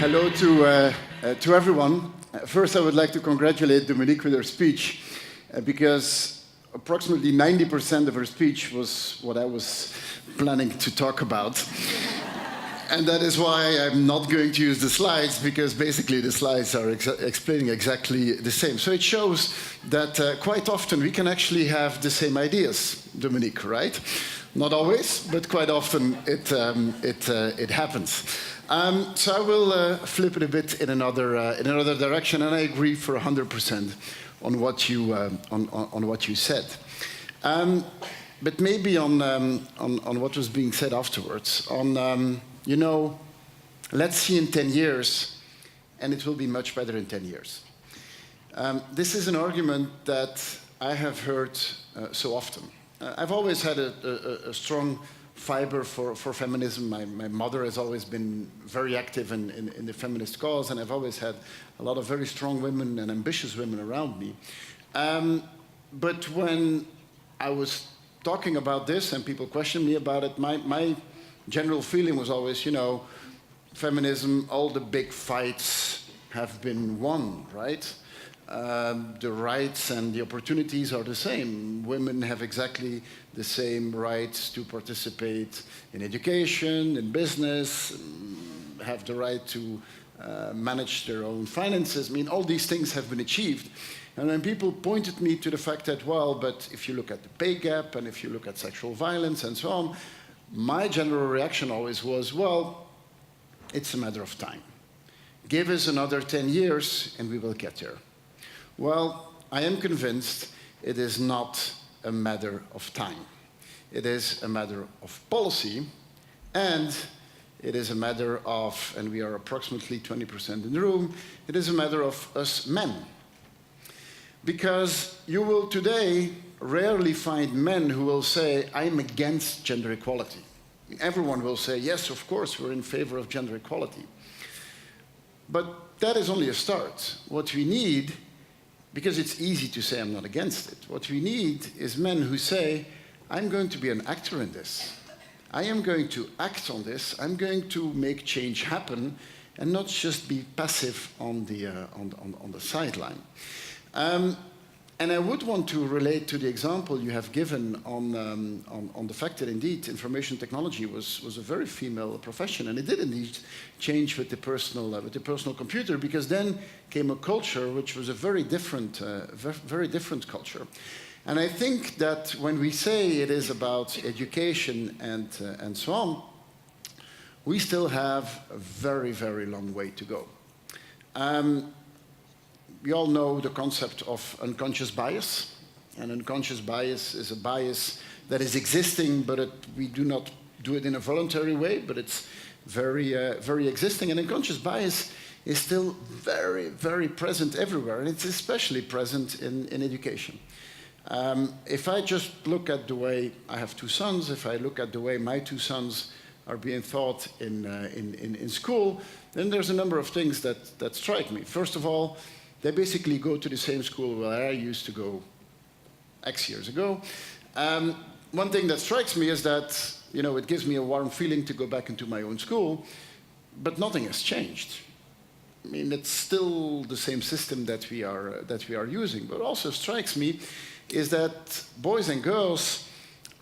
Hello to everyone. First, I would like to congratulate Dominique with her speech, because approximately 90% of her speech was what I was planning to talk about. And that is why I'm not going to use the slides, because basically the slides are explaining exactly the same. So it shows that quite often we can actually have the same ideas, Dominique, right? Not always, but quite often it happens. So I will flip it a bit in another direction, and I agree for 100% on what you said. But maybe on what was being said afterwards. Let's see in 10 years, and it will be much better in 10 years. This is an argument that I have heard so often. I've always had a strong fiber for feminism. My mother has always been very active in the feminist cause, and I've always had a lot of very strong women and ambitious women around me. But when I was talking about this and people questioned me about it, my general feeling was always, feminism, all the big fights have been won, right? The rights and the opportunities are the same. Women have exactly the same rights to participate in education, in business, have the right to manage their own finances. I mean, all these things have been achieved. And when people pointed me to the fact that, well, but if you look at the pay gap and if you look at sexual violence and so on, my general reaction always was, well, it's a matter of time. Give us another 10 years and we will get there. Well, I am convinced it is not a matter of time. It is a matter of policy, and it is a matter of, and we are approximately 20% in the room, it is a matter of us men. Because you will today rarely find men who will say, I'm against gender equality. Everyone will say, yes, of course, we're in favor of gender equality. But that is only a start. What we need, because it's easy to say I'm not against it, what we need is men who say, I'm going to be an actor in this. I am going to act on this. I'm going to make change happen and not just be passive on the sideline. And I would want to relate to the example you have given on the fact that indeed information technology was a very female profession, and it did indeed change with the personal computer, because then came a culture which was a very different culture. And I think that when we say it is about education and so on, we still have a very, very long way to go. We all know the concept of unconscious bias. And unconscious bias is a bias that is existing, but we do not do it in a voluntary way, but it's very existing. And unconscious bias is still very, very present everywhere, and it's especially present in education. If I just look at the way, I have two sons, if I look at the way my two sons are being taught in school, then there's a number of things that strike me. First of all, they basically go to the same school where I used to go X years ago. One thing that strikes me is that, it gives me a warm feeling to go back into my own school, but nothing has changed. I mean, it's still the same system that we are using. But also strikes me is that boys and girls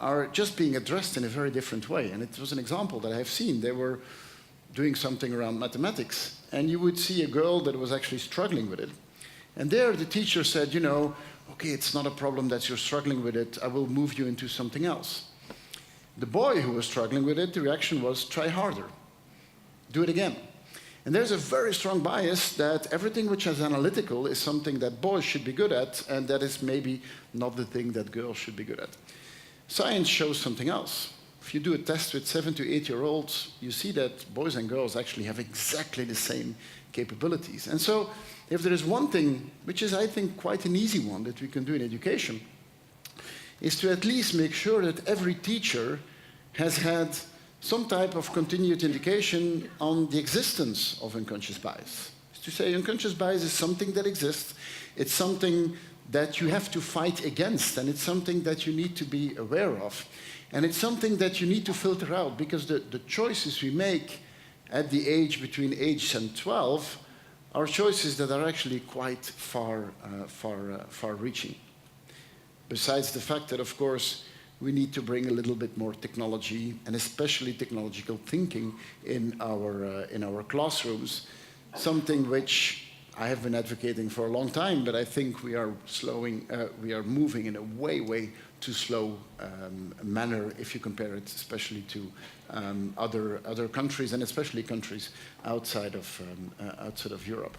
are just being addressed in a very different way. And it was an example that I have seen. They were doing something around mathematics, and you would see a girl that was actually struggling with it. And there the teacher said, okay, it's not a problem that you're struggling with it. I will move you into something else. The boy who was struggling with it, the reaction was, try harder. Do it again. And there's a very strong bias that everything which is analytical is something that boys should be good at, and that is maybe not the thing that girls should be good at. Science shows something else. If you do a test with 7 to 8-year-olds, you see that boys and girls actually have exactly the same capabilities. And so, if there is one thing, which is, I think, quite an easy one that we can do in education, is to at least make sure that every teacher has had some type of continued indication on the existence of unconscious bias. To say unconscious bias is something that exists, it's something that you have to fight against, and it's something that you need to be aware of. And it's something that you need to filter out, because the choices we make at the age between age and 12 are choices that are actually quite far-reaching. Besides the fact that, of course, we need to bring a little bit more technology, and especially technological thinking in our classrooms, something which I have been advocating for a long time, but I think we are moving in a way too slow manner if you compare it especially to other countries, and especially countries outside of Europe.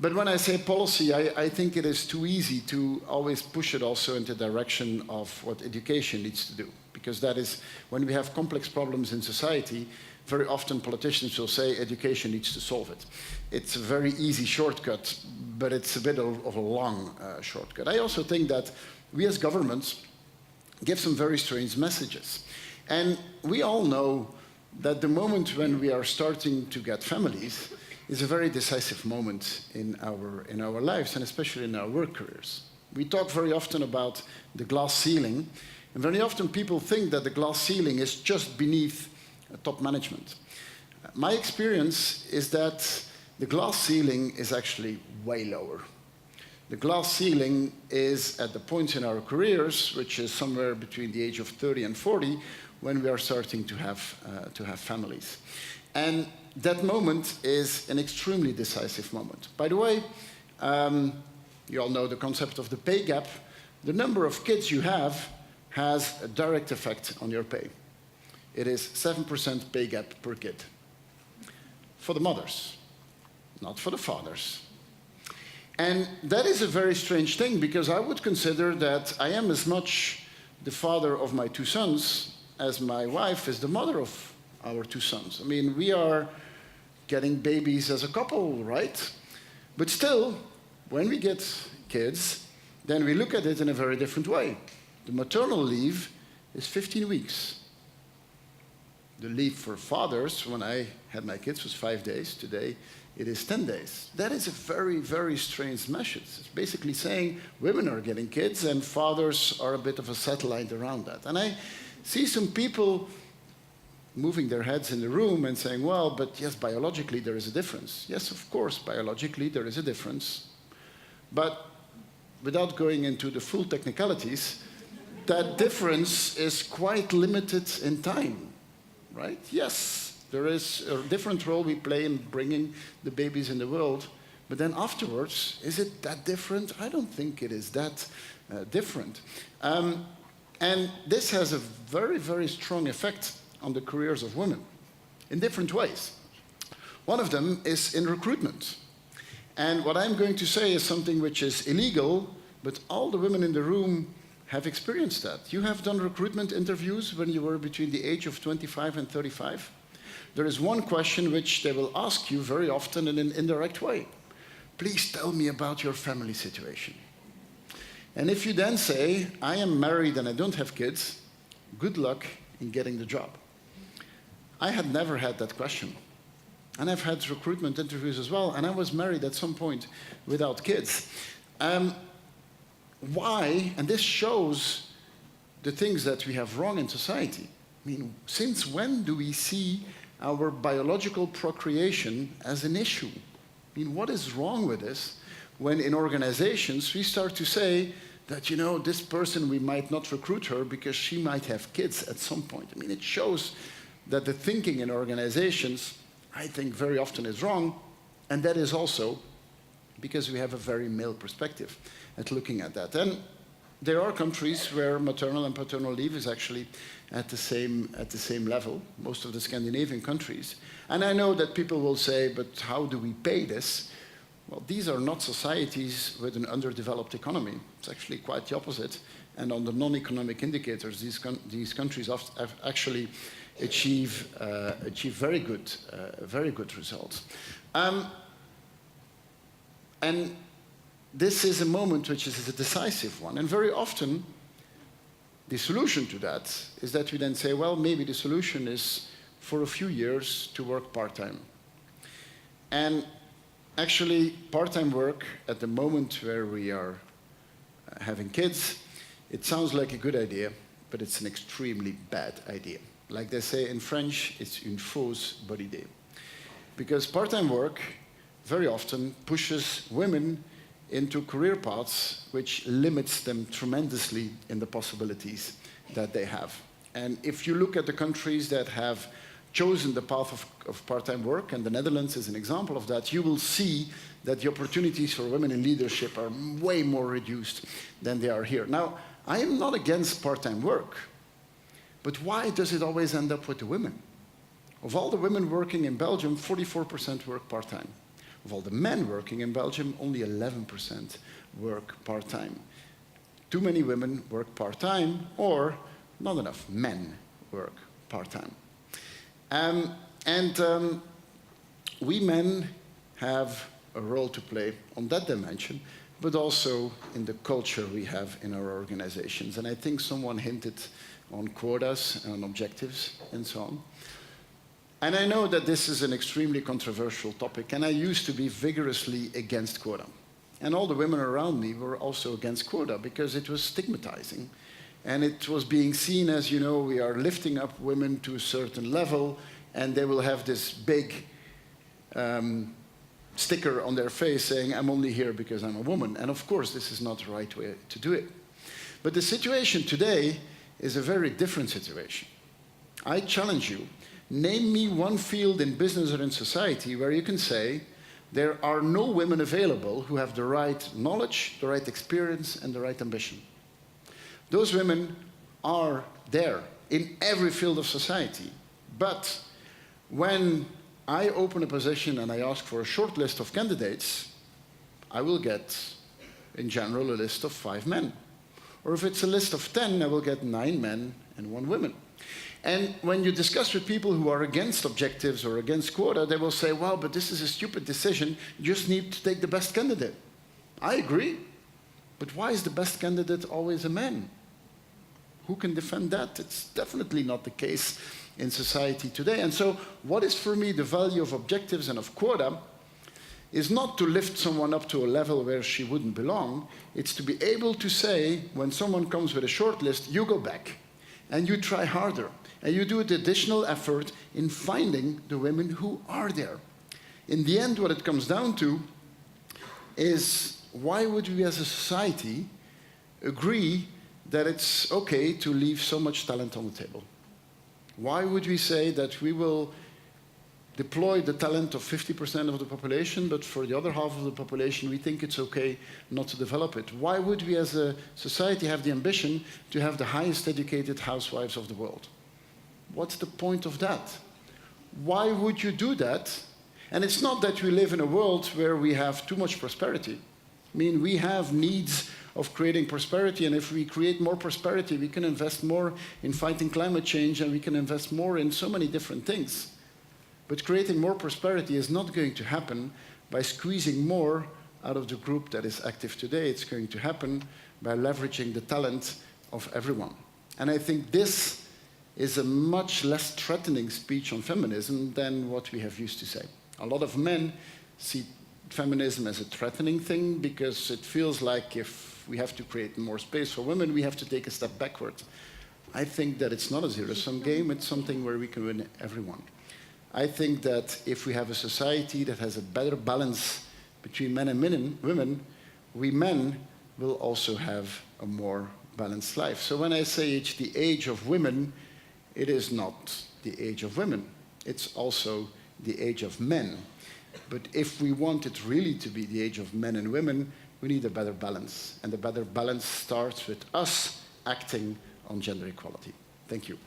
But when I say policy, I think it is too easy to always push it also into the direction of what education needs to do. Because that is, when we have complex problems in society, very often politicians will say education needs to solve it. It's a very easy shortcut, but it's a bit of a long shortcut. I also think that we as governments give some very strange messages. And we all know that the moment when we are starting to get families is a very decisive moment in our lives, and especially in our work careers. We talk very often about the glass ceiling, and very often people think that the glass ceiling is just beneath top management. My experience is that the glass ceiling is actually way lower. The glass ceiling is at the point in our careers, which is somewhere between the age of 30 and 40, when we are starting to have families. And that moment is an extremely decisive moment. By the way, you all know the concept of the pay gap. The number of kids you have has a direct effect on your pay. It is 7% pay gap per kid. For the mothers, not for the fathers. And that is a very strange thing, because I would consider that I am as much the father of my two sons as my wife is the mother of our two sons. I mean, we are getting babies as a couple, right? But still, when we get kids, then we look at it in a very different way. The maternal leave is 15 weeks. The leave for fathers, when I had my kids, was 5 days. Today, it is 10 days. That is a very strange message. It's basically saying women are getting kids and fathers are a bit of a satellite around that. And I see some people moving their heads in the room and saying, well, but yes, biologically there is a difference. Yes, of course, biologically there is a difference. But without going into the full technicalities, that difference is quite limited in time, right? Yes, there is a different role we play in bringing the babies in the world, but then afterwards, is it that different? I don't think it is that different. And this has a very strong effect on the careers of women in different ways. One of them is in recruitment. And what I'm going to say is something which is illegal, but all the women in the room have experienced that. You have done recruitment interviews when you were between the age of 25 and 35. There is one question which they will ask you very often in an indirect way. Please tell me about your family situation. And if you then say, I am married and I don't have kids, good luck in getting the job. I had never had that question. And I've had recruitment interviews as well, and I was married at some point without kids. Why? And this shows the things that we have wrong in society. I mean, since when do we see our biological procreation as an issue? I mean, what is wrong with this when in organizations we start to say that, you know, this person, we might not recruit her because she might have kids at some point. I mean, it shows that the thinking in organizations, I think, very often is wrong, and that is also because we have a very male perspective at looking at that. And there are countries where maternal and paternal leave is actually at the same level, most of the Scandinavian countries. And I know that people will say, but how do we pay this? Well, these are not societies with an underdeveloped economy. It's actually quite the opposite. And on the non-economic indicators, these countries have actually achieve very good results. And this is a moment which is a decisive one. And very often, the solution to that is that we then say, well, maybe the solution is for a few years to work part-time. And actually, part-time work at the moment where we are having kids, it sounds like a good idea, but it's an extremely bad idea. Like they say in French, it's une fausse bonne idée. Because part-time work very often pushes women into career paths which limits them tremendously in the possibilities that they have. And if you look at the countries that have chosen the path of part-time work, and the Netherlands is an example of that, you will see that the opportunities for women in leadership are way more reduced than they are here. Now, I am not against part-time work, but why does it always end up with the women? Of all the women working in Belgium, 44% work part-time. Of all the men working in Belgium, only 11% work part-time. Too many women work part-time, or not enough men work part-time. We men have a role to play on that dimension, but also in the culture we have in our organizations. And I think someone hinted on quotas and on objectives and so on. And I know that this is an extremely controversial topic, and I used to be vigorously against quota. And all the women around me were also against quota because it was stigmatizing. And it was being seen as, you know, we are lifting up women to a certain level, and they will have this big sticker on their face saying, I'm only here because I'm a woman. And of course, this is not the right way to do it. But the situation today is a very different situation. I challenge you, name me one field in business or in society where you can say there are no women available who have the right knowledge, the right experience, and the right ambition. Those women are there in every field of society. But when I open a position and I ask for a short list of candidates, I will get, in general, a list of 5 men. Or if it's a list of 10, I will get 9 men and 1 woman. And when you discuss with people who are against objectives or against quota, they will say, well, but this is a stupid decision. You just need to take the best candidate. I agree. But why is the best candidate always a man? Who can defend that? It's definitely not the case in society today. And so what is for me the value of objectives and of quota is not to lift someone up to a level where she wouldn't belong. It's to be able to say, when someone comes with a short list, you go back and you try harder and you do the additional effort in finding the women who are there. In the end, what it comes down to is, why would we as a society agree that it's okay to leave so much talent on the table? Why would we say that we will deploy the talent of 50% of the population, but for the other half of the population, we think it's okay not to develop it? Why would we as a society have the ambition to have the highest educated housewives of the world? What's the point of that? Why would you do that? And it's not that we live in a world where we have too much prosperity. I mean, we have needs of creating prosperity, and if we create more prosperity, we can invest more in fighting climate change, and we can invest more in so many different things. But creating more prosperity is not going to happen by squeezing more out of the group that is active today. It's going to happen by leveraging the talent of everyone. And I think this is a much less threatening speech on feminism than what we have used to say. A lot of men see feminism as a threatening thing because it feels like if we have to create more space for women, we have to take a step backward. I think that it's not a zero-sum game. It's something where we can win everyone. I think that if we have a society that has a better balance between men and women, we men will also have a more balanced life. So when I say it's the age of women, it is not the age of women. It's also the age of men. But if we want it really to be the age of men and women, we need a better balance. And the better balance starts with us acting on gender equality. Thank you.